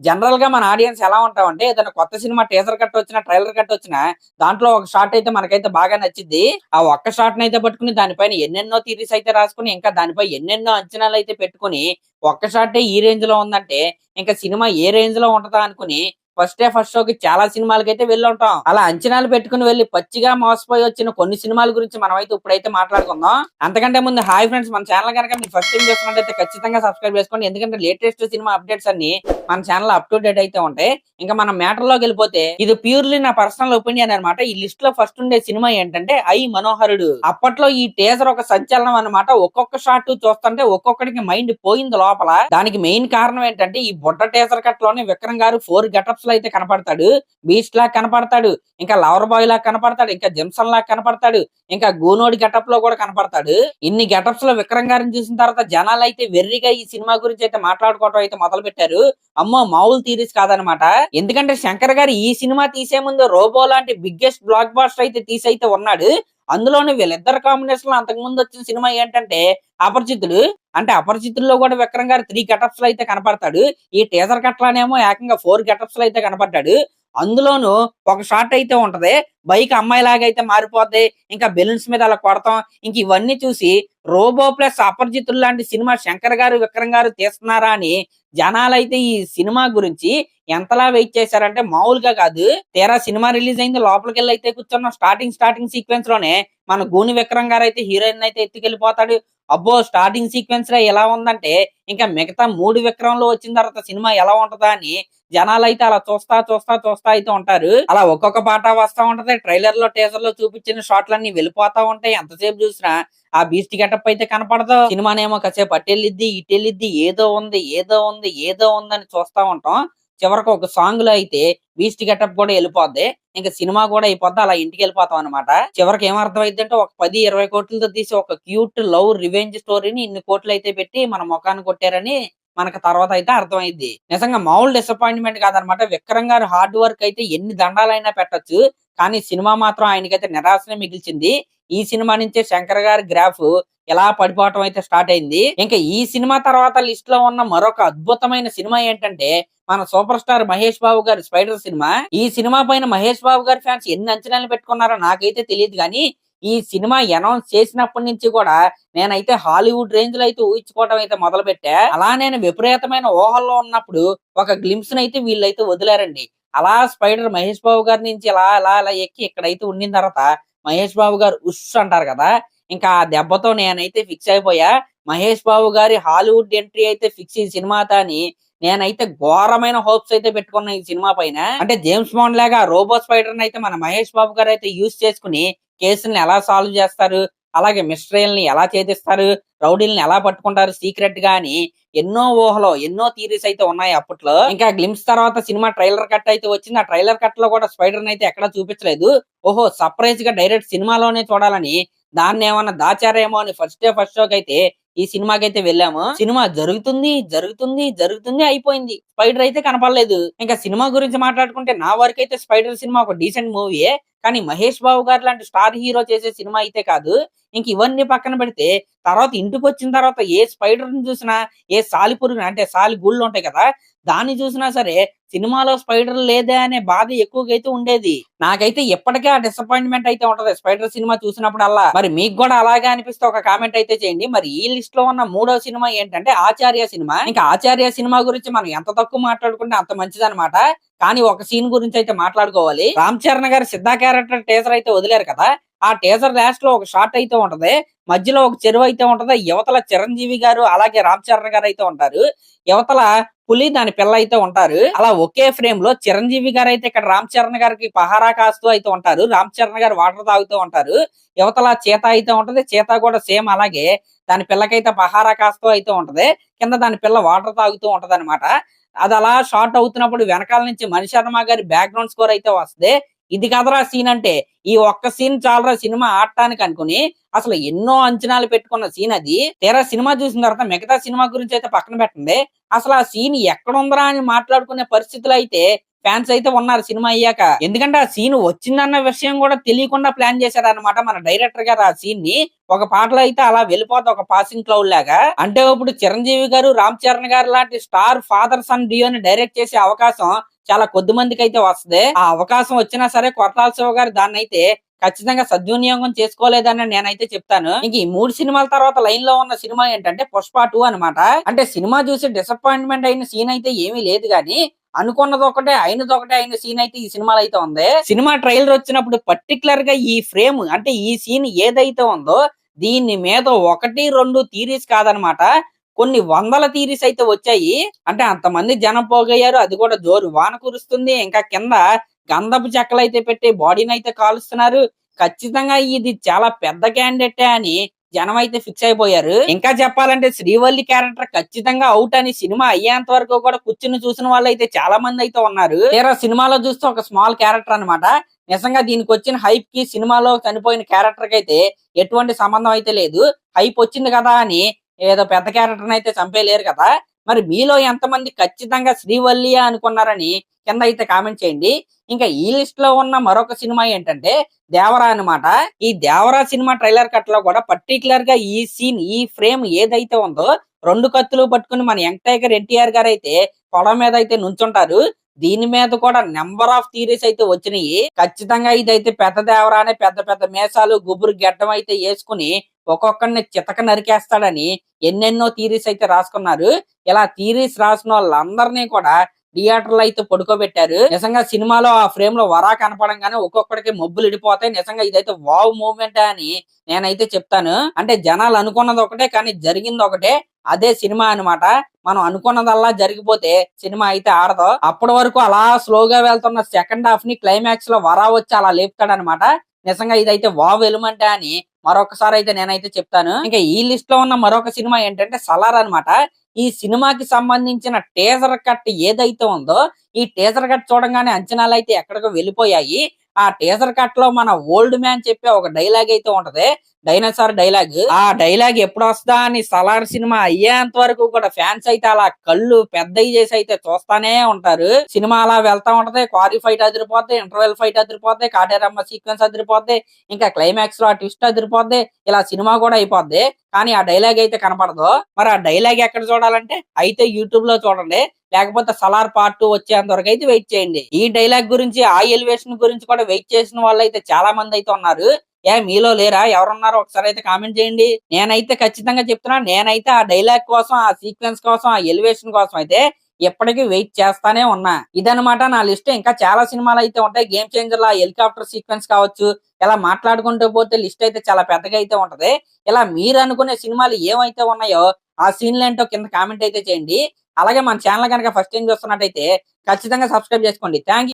General గా మన audience ఎలా ఉంటామంటే ఏదైనా కొత్త సినిమా టీజర్ కట్ వచ్చినా ట్రైలర్ కట్ వచ్చినా దాంట్లో ఒక షాట్ అయితే మనకైతే బాగా నచ్చింది. ఆ ఒక్క షాట్ అయితే పట్టుకుని దానిపైన ఎన్నెన్నో థియరీస్ అయితే రాసుకుని ఇంకా దానిపై ఎన్నెన్నో అంచనాలు అయితే పెట్టుకుని ఒక్క షాటే ఈ రేంజ్ లో ఉందంటే ఇంకా సినిమా ఏ రేంజ్ లో ఉంటదా అనుకుని ఫస్ట్ షోకి చాలా సినిమాలకైతే వెళ్ళి ఉంటాం. అలా అంచనాలు పెట్టుకుని వెళ్ళి పచ్చిగా మోసపోయి వచ్చిన కొన్ని సినిమాల గురించి మనం అయితే ఇప్పుడైతే మాట్లాడుకుందాం. అంతకంటే ముందు హాయ్ ఫ్రెండ్స్, మన ఛానల్ కనుక మీరు ఫస్ట్ టైం చూస్తున్నట్టయితే ఖచ్చితంగా సబ్స్క్రైబ్ చేసుకోండి. ఎందుకంటే లేటెస్ట్ సినిమా అప్డేట్స్ అన్ని మన ఛానల్ అప్ టు డేట్ అయితే ఉంటాయి. ఇంకా మనం మ్యాటర్ లోకి వెళ్ళిపోతే ఇది ప్యూర్లీ నా పర్సనల్ ఒపీనియన్ అనమాట. ఈ లిస్ట్ లో ఫస్ట్ ఉండే సినిమా ఏంటంటే ఐ మనోహరుడు. అప్పట్లో ఈ టేజర్ ఒక సంచలనం అనమాట. ఒక్కొక్క షాట్ చూస్తుంటే ఒక్కొక్కడికి మైండ్ పోయింది లోపల. దానికి మెయిన్ కారణం ఏంటంటే ఈ బుడ్డ టేజర్ కట్ లోనే విక్రమ్ గారు 4 గెటప్స్ లో అయితే కనపడతాడు. బీస్ట్ లా కనపడతాడు, ఇంకా లవర్ బాయ్ లా కనపడతాడు, ఇంకా జిమ్సన్ లా కనపడతాడు, ఇంకా గూనోడి గెటప్ లో కూడా కనపడతాడు. ఇన్ని గెటప్స్ లో విక్రమ్ గారిని చూసిన తర్వాత జనాలు అయితే వెర్రిగా ఈ సినిమా గురించి అయితే మాట్లాడుకోవడం అయితే మొదలు పెట్టారు. అమ్మో, మామూలు థీరీస్ కాదనమాట. ఎందుకంటే శంకర్ గారు ఈ సినిమా తీసే ముందు రోబో లాంటి బిగ్గెస్ట్ బ్లాక్ బాస్టర్ అయితే తీసైతే ఉన్నాడు. అందులోనే వీళ్ళిద్దరు కాంబినేషన్ లో అంతకు ముందు వచ్చిన సినిమా ఏంటంటే అపరిచితుడు. అంటే అపరిచితుల్లో కూడా విక్రమ్ గారు 3 గెటప్స్ లో అయితే కనపడతాడు. ఈ టీజర్ కట్లానేమో ఏకంగా 4 గెటప్స్ లో అయితే కనపడ్డాడు. అందులోనూ ఒక షాట్ అయితే ఉంటది, బైక్ అమ్మాయి లాగా అయితే మారిపోద్ది, ఇంకా బెలూన్స్ మీద అలా కొడతాం. ఇంక ఇవన్నీ చూసి రోబో ప్లస్ అపరిచితులు లాంటి సినిమా శంకర్ గారు విక్రమ్ గారు తీస్తున్నారా అని జనాలైతే ఈ సినిమా గురించి ఎంతలా వెయిట్ చేశారంటే మామూలుగా కాదు. తీరా సినిమా రిలీజ్ అయింది, లోపలికి వెళ్ళి అయితే కూర్చున్నాం. స్టార్టింగ్ సీక్వెన్స్ లోనే మన గూని విక్రమ్ గారు అయితే హీరోయిన్ అయితే ఎత్తుకెళ్ళిపోతాడు. అబ్బో, స్టార్టింగ్ సీక్వెన్స్ లో ఎలా ఉందంటే ఇంకా మిగతా 3 విక్రమంలో వచ్చిన తర్వాత సినిమా ఎలా ఉంటదా అని జనాలు అయితే అలా చూస్తా అయితే ఉంటారు. అలా ఒక్కొక్క పాట వస్తా ఉంటది. ట్రైలర్ లో టీజర్ లో చూపించిన షాట్లన్నీ వెళ్ళిపోతా ఉంటాయి. ఎంతసేపు చూసినా ఆ బీస్ట్ గెటప్ అయితే కనపడదు. సినిమానేమో కాసేపు అటెళ్ళిద్ది ఇటెళ్ళిద్ది, ఏదో ఉంది అని చూస్తా ఉంటాం. చివరికి ఒక సాంగ్ లో అయితే బీస్ట్ గెటప్ కూడా వెళ్ళిపోద్ది. ఇంకా సినిమా కూడా అయిపోద్ది. అలా ఇంటికి వెళ్ళిపోతాం అనమాట. చివరికి ఏమర్థం అయింది అంటే ఒక 10-20 కోట్లతో తీసి ఒక క్యూట్ లవ్ రివెంజ్ స్టోరీని ఇన్ని కోట్లు అయితే పెట్టి మన ముఖాన్ని కొట్టారని మనకు తర్వాత అయితే అర్థమైంది. నిజంగా మామూలు డిసప్పాయింట్మెంట్ కాదనమాట. విక్రమ్ గారు హార్డ్ వర్క్ అయితే ఎన్ని దండాలైనా పెట్టొచ్చు, కానీ సినిమా మాత్రం ఆయనకైతే నిరాశనే మిగిల్చింది. ఈ సినిమా నుంచే శంకర్ గారి గ్రాఫ్ ఎలా పడిపోవటం అయితే స్టార్ట్ అయింది. ఇంకా ఈ సినిమా తర్వాత లిస్ట్ లో ఉన్న మరొక అద్భుతమైన సినిమా ఏంటంటే మన సూపర్ స్టార్ మహేష్ బాబు గారి స్పైడర్ సినిమా. ఈ సినిమా పైన మహేష్ బాబు గారి ఫ్యాన్స్ ఎన్ని అంచనాలు పెట్టుకున్నారో నాకైతే తెలియదు, కానీ ఈ సినిమా అనౌన్స్ చేసినప్పటి నుంచి కూడా నేనైతే హాలీవుడ్ రేంజ్ లో అయితే ఊహించుకోవడం అయితే మొదలు పెట్టా. అలా నేను విపరీతమైన ఊహల్లో ఉన్నప్పుడు ఒక గ్లింప్స్ అయితే వీళ్ళైతే వదిలారండి. అలా స్పైడర్ మహేష్ బాబు గారి నుంచి అలా ఎక్కి ఇక్కడైతే ఉండిన తర్వాత మహేష్ బాబు గారు ఉష్ అంటారు కదా, ఇంకా ఆ దెబ్బతో నేనైతే ఫిక్స్ అయిపోయా. మహేష్ బాబు గారి హాలీవుడ్ ఎంట్రీ అయితే ఫిక్స్ ఈ సినిమాతో అని నేనైతే ఘోరమైన హోప్స్ అయితే పెట్టుకున్నా ఈ సినిమా పైన. అంటే జేమ్స్ బాండ్ లాగా రోబో స్పైడర్ అయితే మన మహేష్ బాబు గారు అయితే యూజ్ చేసుకుని కేసుల్ని ఎలా సాల్వ్ చేస్తారు, అలాగే మిస్టరీల్ని ఎలా ఛేదిస్తారు, రౌడీల్ని ఎలా పట్టుకుంటారు సీక్రెట్ గా అని ఎన్నో ఊహలో ఎన్నో థీరీస్ అయితే ఉన్నాయి అప్పట్లో. ఇంకా గ్లింప్స్ తర్వాత సినిమా ట్రైలర్ కట్ అయితే వచ్చింది. ఆ ట్రైలర్ కట్ లో కూడా స్పైడర్ అయితే ఎక్కడా చూపించలేదు. ఓహో, సర్ప్రైజ్ గా డైరెక్ట్ సినిమాలోనే చూడాలని దాన్ని ఏమన్నా దాచారేమో అని ఫస్ట్ షోకి అయితే ఈ సినిమాకి అయితే వెళ్ళాము. సినిమా జరుగుతుంది అయిపోయింది. స్పైడర్ అయితే కనపడలేదు. ఇంకా సినిమా గురించి మాట్లాడుకుంటే నా వరకు అయితే స్పైడర్ సినిమా ఒక డీసెంట్ మూవీయే, కానీ మహేష్ బాబు గారు లాంటి స్టార్ హీరో చేసే సినిమా అయితే కాదు. ఇంక ఇవన్నీ పక్కన పెడితే తర్వాత ఇంటికి వచ్చిన తర్వాత ఏ స్పైడర్ ని చూసినా, ఏ సాలిపురుగు అంటే సాలి గూళ్ళు ఉంటాయి కదా, దాన్ని చూసినా సరే సినిమాలో స్పైడర్ లేదే అనే బాధ ఎక్కువగా అయితే ఉండేది. నాకైతే ఎప్పటికే ఆ డిసప్పాయింట్మెంట్ అయితే ఉంటది స్పైడర్ సినిమా చూసినప్పుడల్లా. మరి మీకు కూడా అలాగే అనిపిస్తే ఒక కామెంట్ అయితే చేయండి. మరి ఈ లిస్ట్ లో ఉన్న 3వ సినిమా ఏంటంటే ఆచార్య సినిమా. ఇంకా ఆచార్య సినిమా గురించి మనం ఎంత తక్కువ మాట్లాడుకుంటే అంత మంచిదన్నమాట. కానీ ఒక సీన్ గురించి అయితే మాట్లాడుకోవాలి. రామ్ చరణ్ గారి సిద్ధా క్యారెక్టర్ టీజర్ అయితే వదిలేరు కదా, ఆ టీజర్ లాస్ట్ లో ఒక షాట్ అయితే ఉంటది. మధ్యలో ఒక చెరువు అయితే ఉంటది. యువతల చిరంజీవి గారు అలాగే రామ్ చరణ్ గారు అయితే ఉంటారు. యువతల పులి దాని పిల్ల అయితే ఉంటారు. అలా ఒకే ఫ్రేమ్ లో చిరంజీవి గారు అయితే ఇక్కడ రామ్ చరణ్ గారికి పహారా కాస్తూ అయితే ఉంటారు. రామ్ చరణ్ గారు వాటర్ తాగుతూ ఉంటారు. యువతల చీత అయితే ఉంటది. చీత కూడా సేమ్ అలాగే దాని పిల్లకైతే పహారా కాస్తూ అయితే ఉంటది. కింద దాని పిల్ల వాటర్ తాగుతూ ఉంటది అనమాట. అది అలా షార్ట్ అవుతున్నప్పుడు వెనకాల నుంచి మణిశర్మ గారి బ్యాక్గ్రౌండ్ స్కోర్ అయితే వస్తుంది. ఇది కదరా సీన్ అంటే, ఈ ఒక్క సీన్ చాలరా సినిమా ఆడటానికి అనుకుని అసలు ఎన్నో అంచనాలు పెట్టుకున్న సీన్ అది. తీరా సినిమా చూసిన తర్వాత మిగతా సినిమా గురించి అయితే పక్కన పెట్టండి, అసలు ఆ సీన్ ఎక్కడ ఉందరా అని మాట్లాడుకునే పరిస్థితులు అయితే ఫ్యాన్స్ అయితే ఉన్నారు సినిమా అయ్యాక. ఎందుకంటే ఆ సీన్ వచ్చిందన్న విషయం కూడా తెలియకుండా ప్లాన్ చేశారన్నమాట మన డైరెక్టర్ గారు. ఆ సీన్ ని ఒక పాటలో అయితే అలా వెళ్ళిపోతుంది ఒక పాసింగ్ క్లౌడ్ లాగా. అంటే ఇప్పుడు చిరంజీవి గారు, రామ్ చరణ్ గారు లాంటి స్టార్ ఫాదర్ సన్ డియోని డైరెక్ట్ చేసే అవకాశం చాలా కొద్ది మందికి అయితే వస్తుంది. ఆ అవకాశం వచ్చినా సరే కొరటాల శివ గారు దాన్ని అయితే ఖచ్చితంగా సద్వినియోగం చేసుకోలేదని నేనైతే చెప్తాను. ఇంక ఈ 3 సినిమాల తర్వాత లైన్ లో ఉన్న సినిమా ఏంటంటే పుష్ప 2 అనమాట. అంటే సినిమా చూసి డిసప్పాయింట్మెంట్ అయిన సీన్ అయితే ఏమీ లేదు గానీ అనుకున్నది ఒకటే అయినది ఒకటే అయిన సీన్ అయితే ఈ సినిమాలో అయితే ఉంది. సినిమా ట్రైలర్ వచ్చినప్పుడు పర్టికులర్ గా ఈ ఫ్రేమ్ అంటే ఈ సీన్ ఏదైతే ఉందో దీని మీద 1, 2 థీరీస్ కాదనమాట, కొన్ని వందల థీరీస్ అయితే వచ్చాయి. అంటే అంతమంది జనం పోగయ్యారు, అది కూడా జోరు వాన కురుస్తుంది, ఇంకా కింద గంధపు చెక్కలు అయితే పెట్టి బాడీని అయితే కాలుస్తున్నారు. ఖచ్చితంగా ఇది చాలా పెద్ద క్యాండిడేటే అని జనం అయితే ఫిక్స్ అయిపోయారు. ఇంకా చెప్పాలంటే శ్రీవల్లి క్యారెక్టర్ ఖచ్చితంగా అవుట్ అని సినిమా అయ్యేంత వరకు కూడా కూర్చుని చూసిన వాళ్ళు అయితే చాలా మంది అయితే ఉన్నారు. తీరా సినిమాలో చూస్తే ఒక స్మాల్ క్యారెక్టర్ అన్నమాట. నిజంగా దీనికి వచ్చిన హైప్ కి సినిమాలో చనిపోయిన క్యారెక్టర్ కి అయితే ఎటువంటి సంబంధం అయితే లేదు. హైప్ వచ్చింది కదా అని ఏదో పెద్ద క్యారెక్టర్ అయితే చంపేయలేరు కదా. మరి మీలో ఎంతమంది ఖచ్చితంగా శ్రీవల్లియే అనుకున్నారని కింద అయితే కామెంట్ చేయండి. ఇంకా ఈ లిస్ట్ లో ఉన్న మరొక సినిమా ఏంటంటే దేవరా అన్నమాట. ఈ దేవరా సినిమా ట్రైలర్ కట్ లో కూడా పర్టికులర్ గా ఈ సీన్ ఈ ఫ్రేమ్ ఏదైతే ఉందో 2 కత్తులు పట్టుకుని మన యంగ్ టైగర్ ఎన్టీఆర్ గారు అయితే పొలం మీద అయితే నుంచుంటారు. దీని మీద కూడా నెంబర్ ఆఫ్ థీరీస్ అయితే వచ్చినాయి. ఖచ్చితంగా ఇదైతే పెద్ద దేవరానే పెద్ద పెద్ద మేసాలు గుబురు గెడ్డం అయితే వేసుకుని ఒక్కొక్కరిని చితక నరికేస్తాడని ఎన్నెన్నో థీరీస్ అయితే రాసుకున్నారు. ఇలా థీరీస్ రాసిన వాళ్ళందరినీ కూడా థియేటర్లో అయితే పడుకోబెట్టారు. నిజంగా సినిమాలో ఆ ఫ్రేమ్ లో వరా కనపడంగానే ఒక్కొక్కడికి మబ్బులు ఇడిపోతాయి. నిజంగా ఇదైతే వావ్ మూవ్మెంట్ అని నేనైతే చెప్తాను. అంటే జనాలు అనుకున్నది ఒకటే కానీ జరిగింది ఒకటే. అదే సినిమా అన్నమాట. మనం అనుకున్నదల్లా జరిగిపోతే సినిమా అయితే ఆడదు. అప్పటి వరకు అలా స్లోగా వెళ్తున్న సెకండ్ హాఫ్ ని క్లైమాక్స్ లో వరా వచ్చి అలా లేపుతాడనమాట. నిజంగా ఇదైతే వావ్ ఎలిమెంట్ అని మరొకసారి అయితే నేనైతే చెప్తాను. ఇంకా ఈ లిస్ట్ లో ఉన్న మరొక సినిమా ఏంటంటే సలార్ అన్నమాట. ఈ సినిమాకి సంబంధించిన టీజర్ కట్ ఏదైతే ఉందో ఈ టీజర్ కట్ చూడంగానే అంచనాలు అయితే ఎక్కడికో వెళ్ళిపోయాయి. ఆ టీజర్ కట్ లో మన ఓల్డ్ మ్యాన్ చెప్పే ఒక డైలాగ్ అయితే ఉంటది, డైనోసార్ డైలాగ్. ఆ డైలాగ్ ఎప్పుడు వస్తా అని సలార్ సినిమా అయ్యేంత వరకు కూడా ఫ్యాన్స్ అయితే అలా కళ్ళు పెద్దవి చేసి అయితే చూస్తానే ఉంటారు. సినిమా అలా వెళ్తా ఉంటది. క్వారీ ఫైట్ అదిరిపోద్ది, ఇంటర్వెల్ ఫైట్ అదిరిపోద్ది, కాటేరమ్మ సీక్వెన్స్ అదిరిపోద్ది, ఇంకా క్లైమాక్స్ లో ఆ ట్విస్ట్ అదిరిపోద్ది. ఇలా సినిమా కూడా అయిపోద్ది. కానీ ఆ డైలాగ్ అయితే కనపడదు. మరి ఆ డైలాగ్ ఎక్కడ చూడాలంటే అయితే యూట్యూబ్ లో చూడండి, లేకపోతే సలార్ పార్ట్ 2 వచ్చేంత వరకు అయితే వెయిట్ చేయండి. ఈ డైలాగ్ గురించి ఆ ఎలివేషన్ గురించి కూడా వెయిట్ చేసిన వాళ్ళు అయితే చాలా మంది అయితే ఉన్నారు. మీలో లేరా? ఎవరున్నారో ఒకసారి అయితే కామెంట్ చేయండి. నేనైతే ఖచ్చితంగా చెప్తున్నా, నేనైతే ఆ డైలాగ్ కోసం, ఆ సీక్వెన్స్ కోసం, ఆ ఎలివేషన్ కోసం అయితే ఎప్పటికీ వెయిట్ చేస్తానే ఉన్నా. ఇదనమాట నా లిస్ట్. ఇంకా చాలా సినిమాలు అయితే ఉంటాయి. గేమ్ చేంజర్ లా హెలికాప్టర్ సీక్వెన్స్ కావచ్చు. ఇలా మాట్లాడుకుంటూ పోతే లిస్ట్ అయితే చాలా పెద్దగా అయితే ఉంటది. ఇలా మీరు అనుకునే సినిమాలు ఏమైతే ఉన్నాయో ఆ సీన్లు ఏంటో కింద కామెంట్ అయితే చేయండి. అలాగే మన ఛానల్ కనుక ఫస్ట్ టైం చూస్తున్నట్టయితే ఖచ్చితంగా సబ్స్క్రైబ్ చేసుకోండి. Thank you.